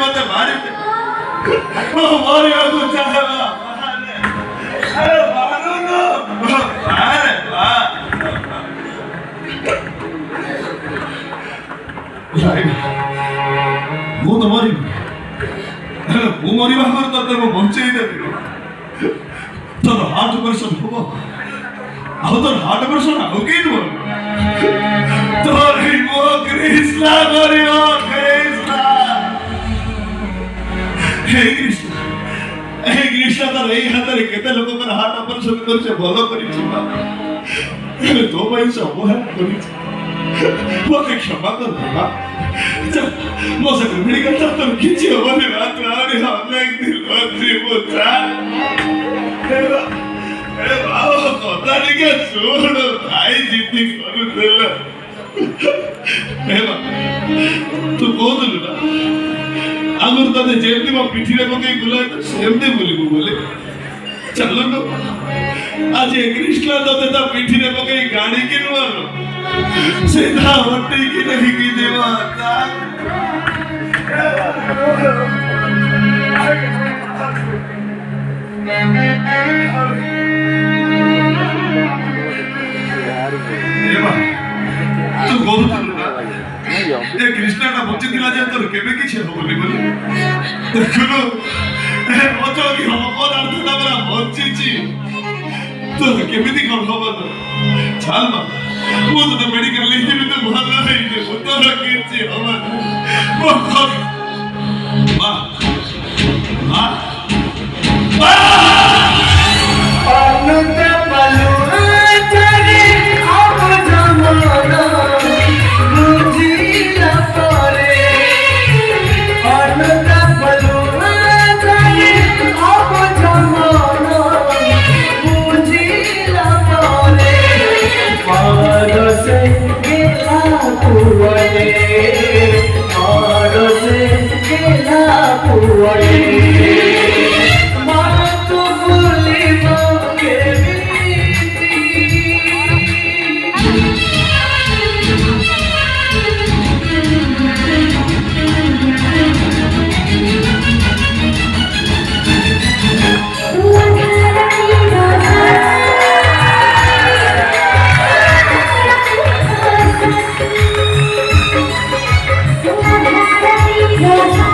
मते मारी ओ मारी आगु चाहला अरे मारो ना अरे वाह ମୁଁ ତ ମରିବି ମୁଁ ମରିବା ପରେ ତତେ ମୁଁ ବଞ୍ଚେଇ ଦେବି ତୋର ହାର୍ଟ ଅପରେସନ ହବ ଆଉ ତୋର ହାର୍ଟ ଅପରେସନ ଆଉ କେହି ନୁହଁ ତୋର ମୋ କୃଷ୍ଣ କରିବ କୃଷ୍ଣ हे कृष्ण तर एई हातरे केते लोककर हार्ट ऑपरेशन करछे भलो करिछि बाबा तो भाई सब है करिछि मोके क्षमा कर बाबा मो से मेडिकल डॉक्टर किछि होबे बात आरे अनेक दिन बद्री पुत्रा ए बाबा कथा लिखे सुन भाई जिद्दी करू देला ए बाबा तू कोदलु ना आगुर तते जेमती मो पिठीरे पकई बुलाय तो सेमती बोलिबो बोले चलो नो आज ए कृष्ण तते ता पिठीरे पकई गाड़ी के नुआरो सीधा हट्टी की नहीं की देवा का देवा तू गोद ए कृष्ण का बच्चे दिला जे तोर केबे किछ होबनी बोली देखलो ए बच्चो की हो कोन अर्थ तबरा बच्ची तोर केमिति कोन होबो तो चल बा वो तो मेडिकल ले भी तो भला है जे तोर किछ होबो